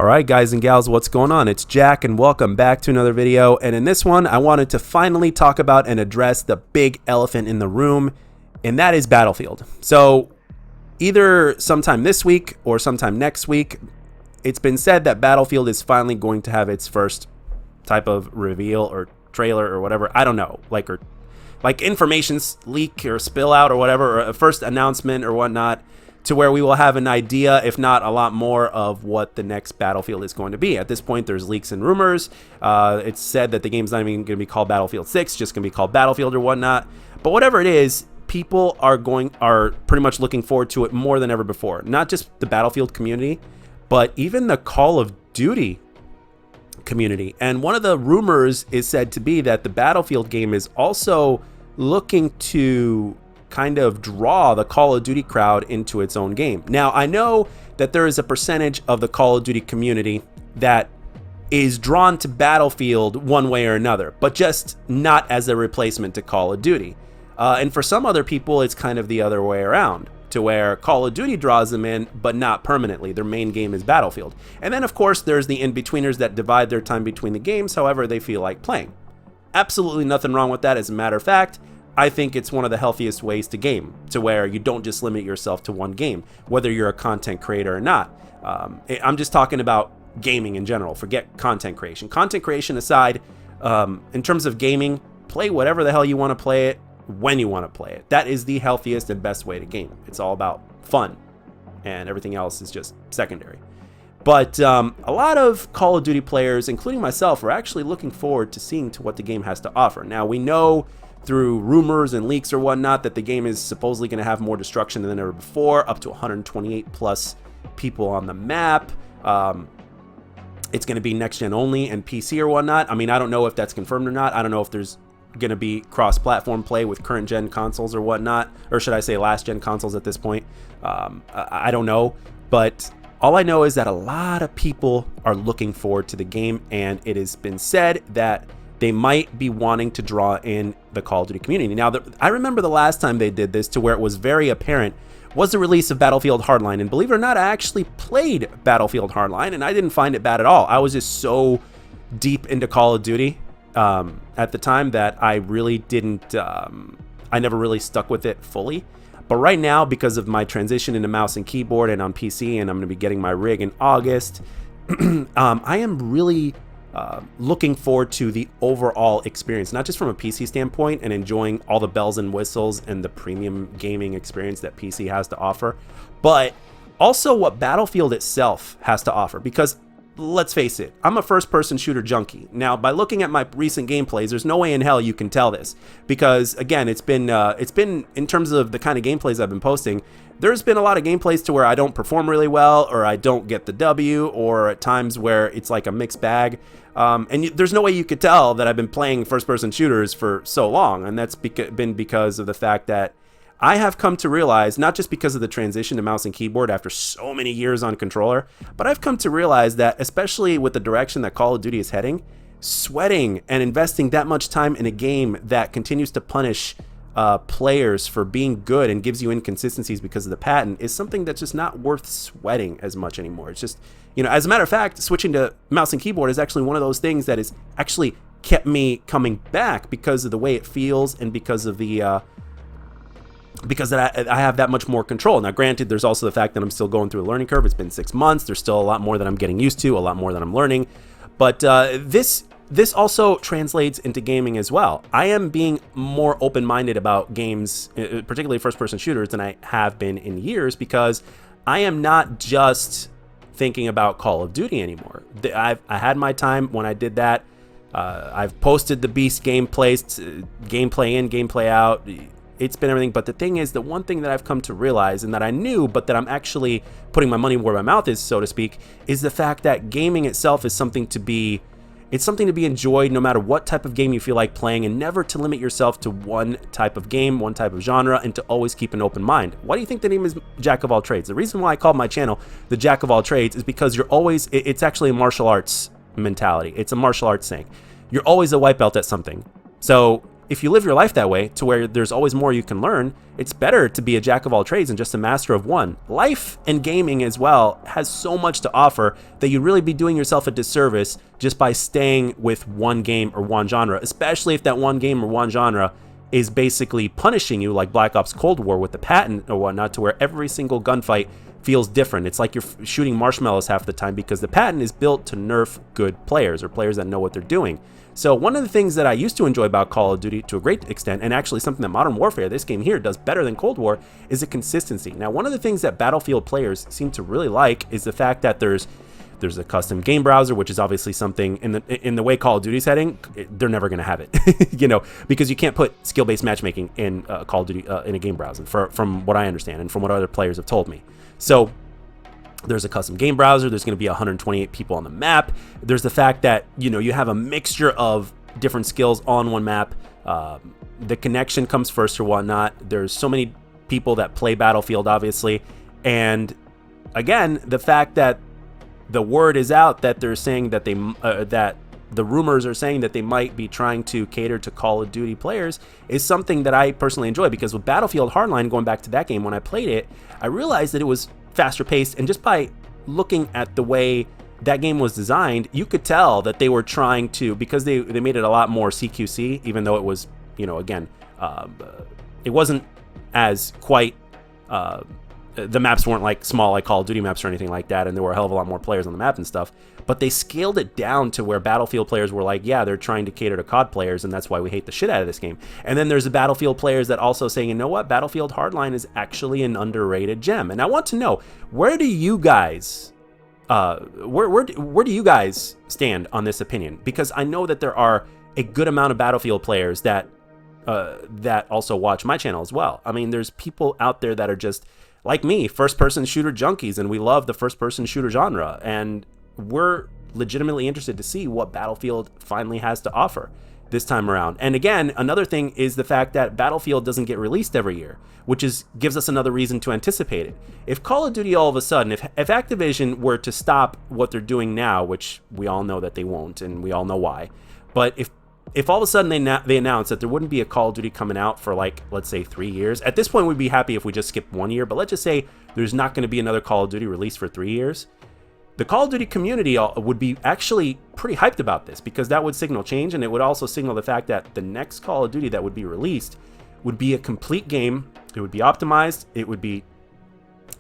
Alright guys and gals, what's going on? It's Jack and welcome back to another video, and in this one I wanted to finally talk about and address the big elephant in the room, and that is Battlefield. So either sometime this week or sometime next week, it's been said that Battlefield is finally going to have its first type of reveal or trailer or whatever, I don't know, like information leak or spill out or whatever, or a first announcement or whatnot, to where we will have an idea, if not a lot more, of what the next Battlefield is going to be. At this point, there's leaks and rumors. It's said that the game's not even going to be called Battlefield 6, just going to be called Battlefield or whatnot. But whatever it is, people are pretty much looking forward to it more than ever before. Not just the Battlefield community, but even the Call of Duty community. And one of the rumors is said to be that the Battlefield game is also looking to kind of draw the Call of Duty crowd into its own game. Now, I know that there is a percentage of the Call of Duty community that is drawn to Battlefield one way or another, but just not as a replacement to Call of Duty. And for some other people, it's kind of the other way around, to where Call of Duty draws them in, but not permanently. Their main game is Battlefield. And then, of course, there's the in-betweeners that divide their time between the games however they feel like playing. Absolutely nothing wrong with that. As a matter of fact, I think it's one of the healthiest ways to game, to where you don't just limit yourself to one game, whether you're a content creator or not. I'm just talking about gaming in general. Forget content creation. Content creation aside, in terms of gaming, play whatever the hell you want to play it, when you want to play it. That is the healthiest and best way to game. It's all about fun, and everything else is just secondary. But a lot of Call of Duty players, including myself, are actually looking forward to seeing to what the game has to offer. Now, we know through rumors and leaks or whatnot that the game is supposedly going to have more destruction than ever before, up to 128 plus people on the map. It's going to be next gen only and PC or whatnot. I mean, I don't know if that's confirmed or not. I don't know if there's going to be cross-platform play with current gen consoles or whatnot, or should I say last gen consoles at this point. I don't know, but all I know is that a lot of people are looking forward to the game, and it has been said that they might be wanting to draw in the Call of Duty community. Now, I remember the last time they did this, to where it was very apparent, was the release of Battlefield Hardline. And believe it or not, I actually played Battlefield Hardline, and I didn't find it bad at all. I was just so deep into Call of Duty at the time that I really didn't, I never really stuck with it fully. But right now, because of my transition into mouse and keyboard and on PC, and I'm going to be getting my rig in August, I am really looking forward to the overall experience, not just from a PC standpoint and enjoying all the bells and whistles and the premium gaming experience that PC has to offer, but also what Battlefield itself has to offer. Because let's face it, I'm a first-person shooter junkie. Now, by looking at my recent gameplays, there's no way in hell you can tell this, because again, it's been in terms of the kind of gameplays I've been posting, there's been a lot of gameplays to where I don't perform really well, or I don't get the W, or at times where it's like a mixed bag. And there's no way you could tell that I've been playing first-person shooters for so long, and that's been because of the fact that I have come to realize, not just because of the transition to mouse and keyboard after so many years on controller, but I've come to realize that, especially with the direction that Call of Duty is heading, sweating and investing that much time in a game that continues to punish players for being good and gives you inconsistencies because of the patent is something that's just not worth sweating as much anymore. It's just, you know, as a matter of fact, switching to mouse and keyboard is actually one of those things that has actually kept me coming back because of the way it feels and because of the because that I have that much more control. Now, granted, there's also the fact that I'm still going through a learning curve. It's been 6 months. There's still a lot more that I'm getting used to, a lot more that I'm learning. But this also translates into gaming as well. I am being more open-minded about games, particularly first-person shooters, than I have been in years, because I am not just thinking about Call of Duty anymore. I had my time when I did that. I've posted the Beast gameplay in, gameplay out. It's been everything, but the thing is, the one thing that I've come to realize, and that I knew, but that I'm actually putting my money where my mouth is, so to speak, is the fact that gaming itself is something to be enjoyed no matter what type of game you feel like playing, and never to limit yourself to one type of game, one type of genre, and to always keep an open mind. Why do you think the name is Jack of All Trades? The reason why I call my channel the Jack of All Trades is because it's actually a martial arts mentality. It's a martial arts thing. You're always a white belt at something. So if you live your life that way, to where there's always more you can learn, it's better to be a jack of all trades and just a master of one. Life and gaming as well has so much to offer that you'd really be doing yourself a disservice just by staying with one game or one genre, especially if that one game or one genre is basically punishing you, like Black Ops Cold War with the patent or whatnot, to where every single gunfight feels different. It's like you're shooting marshmallows half the time, because the patent is built to nerf good players or players that know what they're doing. So one of the things that I used to enjoy about Call of Duty to a great extent, and actually something that Modern Warfare, this game here, does better than Cold War, is the consistency. Now, one of the things that Battlefield players seem to really like is the fact that there's a custom game browser, which is obviously something in the way Call of Duty's heading, they're never going to have it, you know, because you can't put skill-based matchmaking in Call of Duty in a game browser, from what I understand and from what other players have told me. So there's a custom game browser. There's going to be 128 people on the map. There's the fact that, you know, you have a mixture of different skills on one map. The connection comes first or whatnot. There's so many people that play Battlefield, obviously. And again, the fact that the word is out that they're saying that that the rumors are saying that they might be trying to cater to Call of Duty players is something that I personally enjoy, because with Battlefield Hardline, going back to that game, when I played it, I realized that it was faster paced, and just by looking at the way that game was designed, you could tell that they were trying to, because they made it a lot more CQC, even though it was, you know, again, it wasn't as quite, the maps weren't like small like Call of Duty maps or anything like that, and there were a hell of a lot more players on the map and stuff, but they scaled it down to where Battlefield players were like, yeah, they're trying to cater to COD players, and that's why we hate the shit out of this game. And then there's the Battlefield players that also saying, you know what, Battlefield Hardline is actually an underrated gem. And I want to know, where do you guys where do you guys stand on this opinion? Because I know that there are a good amount of Battlefield players that also watch my channel as well. I mean, there's people out there that are just like me, first-person shooter junkies, and we love the first-person shooter genre, and we're legitimately interested to see what Battlefield finally has to offer this time around. And again, another thing is the fact that Battlefield doesn't get released every year, which gives us another reason to anticipate it. If Call of Duty all of a sudden, if Activision were to stop what they're doing now, which we all know that they won't, and we all know why, but if all of a sudden they announce that there wouldn't be a Call of Duty coming out for, like, let's say 3 years, at this point we'd be happy if we just skipped 1 year, but let's just say there's not going to be another Call of Duty released for 3 years, the Call of Duty community would be actually pretty hyped about this, because that would signal change, and it would also signal the fact that the next Call of Duty that would be released would be a complete game. It would be optimized, it would be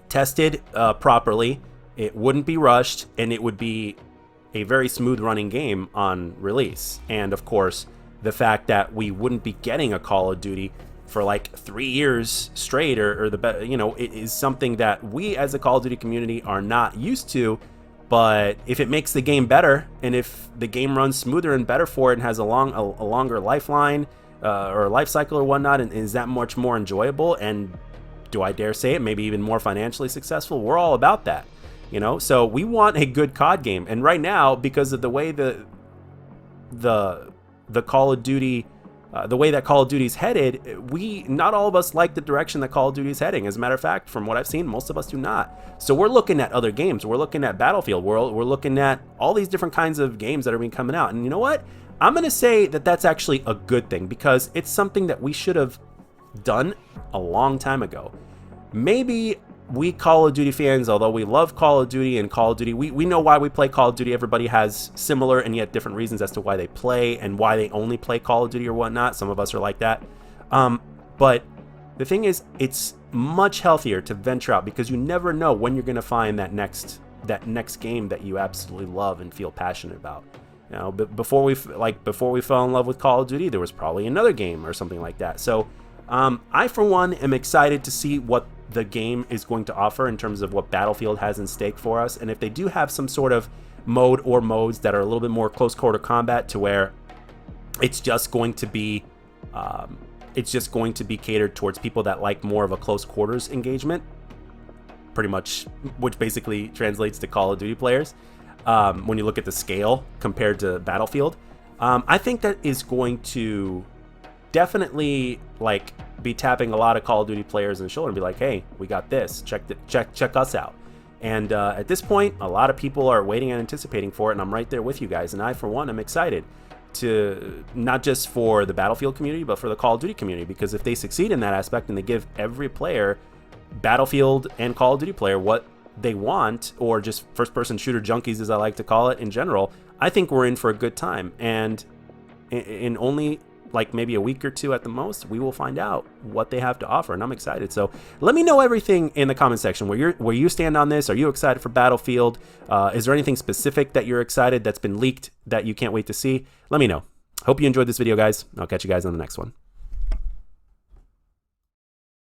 tested properly, it wouldn't be rushed, and it would be a very smooth running game on release. And of course, the fact that we wouldn't be getting a Call of Duty for like 3 years straight, or you know, it is something that we as a Call of Duty community are not used to. But if it makes the game better, and if the game runs smoother and better for it, and has a longer lifeline or life cycle or whatnot, and is that much more enjoyable, and do I dare say it, maybe even more financially successful, we're all about that. You know, so we want a good COD game, and right now, because of the way the Call of Duty, the way that Call of Duty's headed, not all of us like the direction that Call of Duty is heading. As a matter of fact, from what I've seen, most of us do not. So we're looking at other games. We're looking at Battlefield. We're looking at all these different kinds of games that are being coming out. And you know what? I'm going to say that that's actually a good thing, because it's something that we should have done a long time ago. Maybe we Call of Duty fans, although we love Call of Duty and Call of Duty, we know why we play Call of Duty. Everybody has similar and yet different reasons as to why they play and why they only play Call of Duty or whatnot. Some of us are like that. But the thing is, it's much healthier to venture out, because you never know when you're going to find that next game that you absolutely love and feel passionate about. You know, but before we fell in love with Call of Duty, there was probably another game or something like that. So I, for one, am excited to see what the game is going to offer in terms of what Battlefield has in stake for us. And if they do have some sort of mode or modes that are a little bit more close quarter combat, to where it's just going to be catered towards people that like more of a close quarters engagement, pretty much, which basically translates to Call of Duty players. When you look at the scale compared to Battlefield, I think that is going to definitely like be tapping a lot of Call of Duty players in the shoulder and be like, hey, we got this, check us out. And at this point, a lot of people are waiting and anticipating for it, and I'm right there with you guys, and I, for one, am excited. to not just for the Battlefield community, but for the Call of Duty community. Because if they succeed in that aspect and they give every player, Battlefield and Call of Duty player, what they want, or just first-person shooter junkies, as I like to call it in general, I think we're in for a good time. And in only like maybe a week or two at the most, we will find out what they have to offer, and I'm excited. So let me know everything in the comment section where you stand on this. Are you excited for Battlefield? Is there anything specific that you're excited that's been leaked that you can't wait to see? Let me know. Hope you enjoyed this video, guys. I'll catch you guys on the next one.